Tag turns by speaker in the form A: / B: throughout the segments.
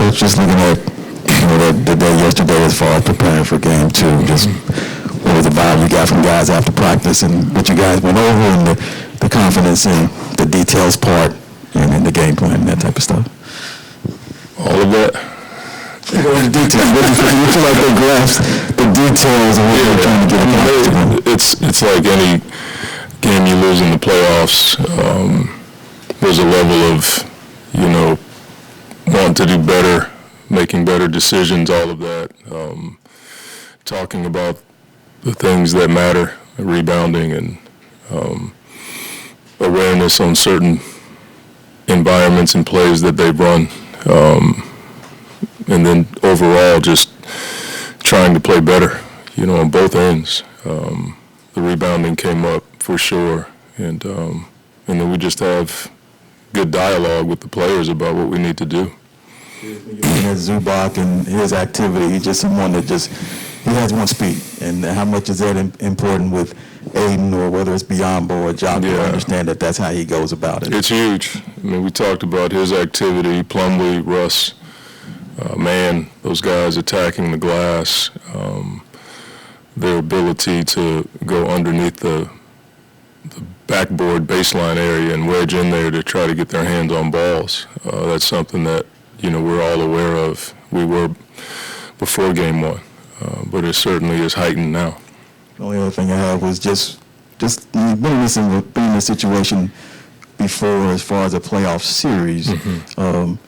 A: Coach, just looking at the day yesterday as far as preparing for game two, just what was the vibe you got from guys after practice and what you guys went over and the confidence and the details part and in the game plan and that type of stuff?
B: All of that.
A: The details. What do you feel like they grasped the details of what you're trying to get across?
B: It's like any game you lose in the playoffs. There's a level of, wanting to do better, making better decisions, all of that. Talking about the things that matter, rebounding and awareness on certain environments and plays that they've run. And then overall just trying to play better, on both ends. The rebounding came up for sure, and then we just have good dialogue with the players about what we need to do.
A: Looking at Zubac and his activity, he's just someone that he has one speed. And how much is that important with Aiden or whether it's Biombo or Jock to understand that that's how he goes about it?
B: It's huge. We talked about his activity, Plumlee, Russ, those guys attacking the glass, their ability to go underneath the backboard baseline area and wedge in there to try to get their hands on balls. That's something that, we're all aware of. We were before game one, but it certainly is heightened now.
A: The only other thing I had was just you've been in this situation before as far as a playoff series.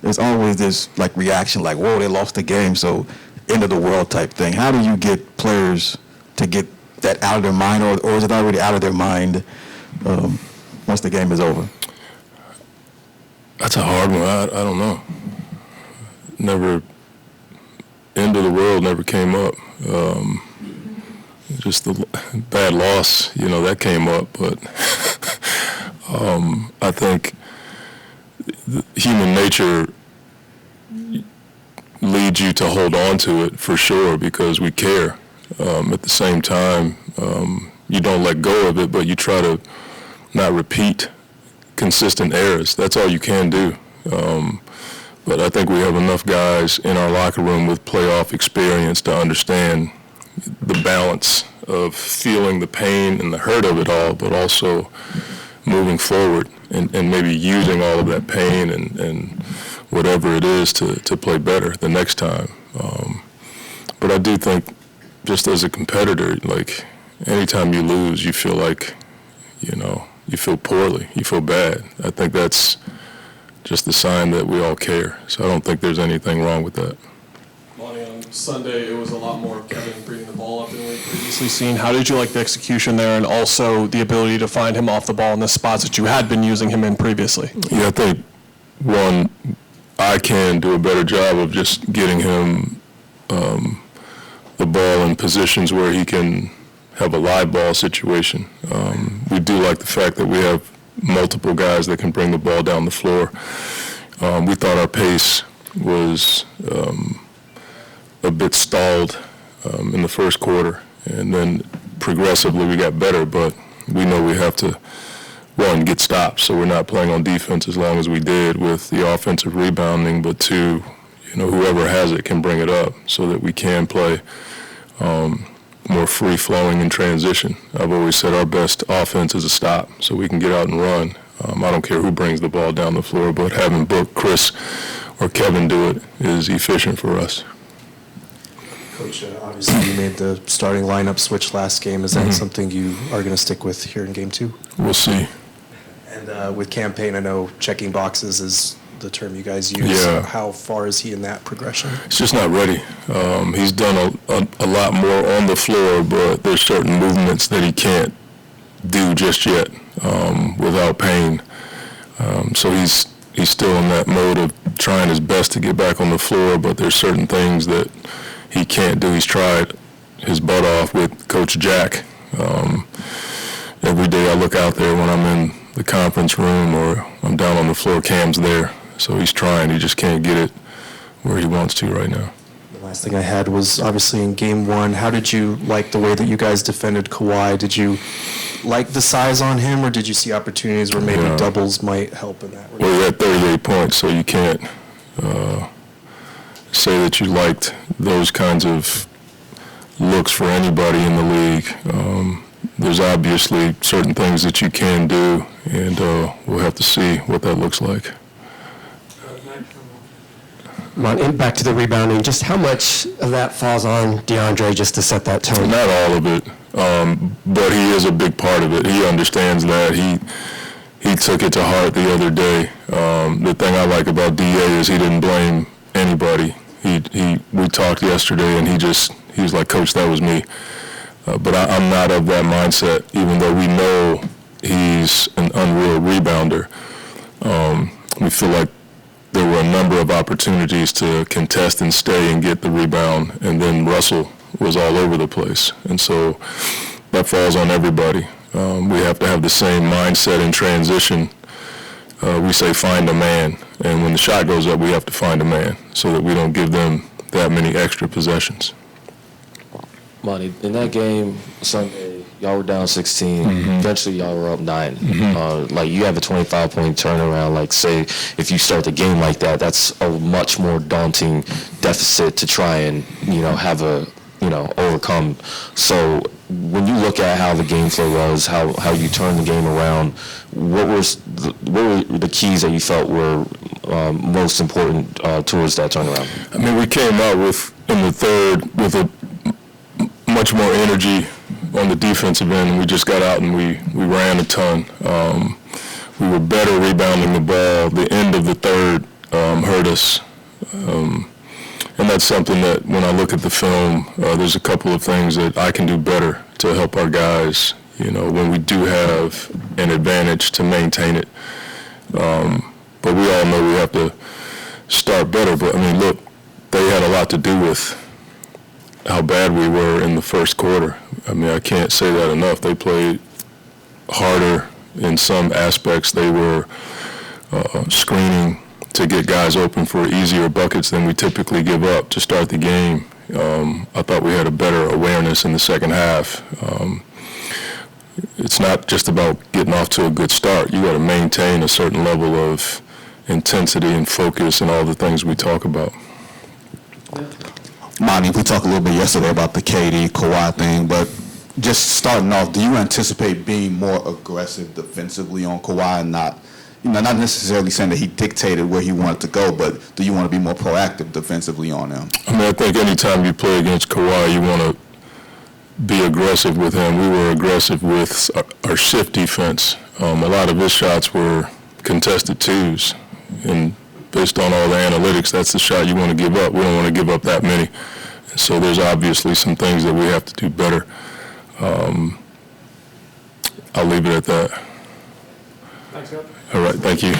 A: There's always this reaction whoa, they lost the game, so end of the world type thing. How do you get players to get that out of their mind, or is it already out of their mind once the game is over?
B: That's a hard one. I don't know. Never, end of the world never came up. Just the bad loss, that came up. But I think human nature leads you to hold on to it for sure because we care. At the same time, you don't let go of it, but you try to not repeat consistent errors. That's all you can do. But I think we have enough guys in our locker room with playoff experience to understand the balance of feeling the pain and the hurt of it all, but also moving forward and maybe using all of that pain and whatever it is to play better the next time. But I do think just as a competitor, anytime you lose, you feel like, you feel poorly, you feel bad. I think that's just the sign that we all care. So I don't think there's anything wrong with that.
C: Monty, on Sunday, it was a lot more of Kevin bringing the ball up than we've previously seen. How did you like the execution there and also the ability to find him off the ball in the spots that you had been using him in previously?
B: Yeah, I think, one, I can do a better job of just getting him the ball in positions where he can have a live ball situation. We do like the fact that we have multiple guys that can bring the ball down the floor. We thought our pace was a bit stalled in the first quarter, and then progressively we got better, but we know we have to, one, get stops, so we're not playing on defense as long as we did with the offensive rebounding, but two, whoever has it can bring it up so that we can play more free-flowing in transition. I've always said our best offense is a stop, so we can get out and run. I don't care who brings the ball down the floor, but having Book, Chris, or Kevin do it is efficient for us.
D: Coach, obviously you made the starting lineup switch last game. Is that something you are going to stick with here in game two?
B: We'll see.
D: And with campaign, I know checking boxes is the term you guys use.
B: Yeah.
D: How far is he in that progression?
B: He's just not ready. He's done a lot more on the floor, but there's certain movements that he can't do just yet without pain. So he's still in that mode of trying his best to get back on the floor, but there's certain things that he can't do. He's tried his butt off with Coach Jack. Every day I look out there when I'm in the conference room or I'm down on the floor, Cam's there. So he's trying. He just can't get it where he wants to right now.
D: The last thing I had was obviously in game one. How did you like the way that you guys defended Kawhi? Did you like the size on him, or did you see opportunities where maybe doubles might help in that regard?
B: Well, he had 38 points, so you can't say that you liked those kinds of looks for anybody in the league. There's obviously certain things that you can do, and we'll have to see what that looks like.
E: And back to the rebounding, just how much of that falls on DeAndre just to set that tone?
B: Not all of it, but he is a big part of it. He understands that. He took it to heart the other day. The thing I like about DA is he didn't blame anybody. We talked yesterday, and he was like, "Coach, that was me." But I'm not of that mindset, even though we know he's an unreal rebounder. We feel like there were a number of opportunities to contest and stay and get the rebound, and then Russell was all over the place. And so that falls on everybody. We have to have the same mindset in transition. We say find a man, and when the shot goes up, we have to find a man so that we don't give them that many extra possessions.
F: Monty, in that game Sunday, y'all were down 16. Eventually, y'all were up 9. Like, you have a 25-point turnaround. Like, say, if you start the game like that, that's a much more daunting deficit to try and, have overcome. So when you look at how the game flow was, how you turned the game around, what were the keys that you felt were most important towards that turnaround?
B: I mean, we came out in the third with a much more energy on the defensive end, and we just got out and we ran a ton. We were better rebounding the ball. The end of the third hurt us. And that's something that when I look at the film, there's a couple of things that I can do better to help our guys, when we do have an advantage, to maintain it. But we all know we have to start better. But, I mean, look, they had a lot to do with how bad we were in the first quarter. I mean, I can't say that enough. They played harder in some aspects. They were screening to get guys open for easier buckets than we typically give up to start the game. I thought we had a better awareness in the second half. It's not just about getting off to a good start. You got to maintain a certain level of intensity and focus and all the things we talk about.
G: Monty, we talked a little bit yesterday about the KD, Kawhi thing, but just starting off, do you anticipate being more aggressive defensively on Kawhi and not necessarily saying that he dictated where he wanted to go, but do you want to be more proactive defensively on him?
B: I mean, I think anytime you play against Kawhi, you want to be aggressive with him. We were aggressive with our shift defense. A lot of his shots were contested twos, and based on all the analytics, that's the shot you want to give up. We don't want to give up that many. So there's obviously some things that we have to do better. I'll leave it at that.
C: Thanks, Scott.
B: All right, thank you.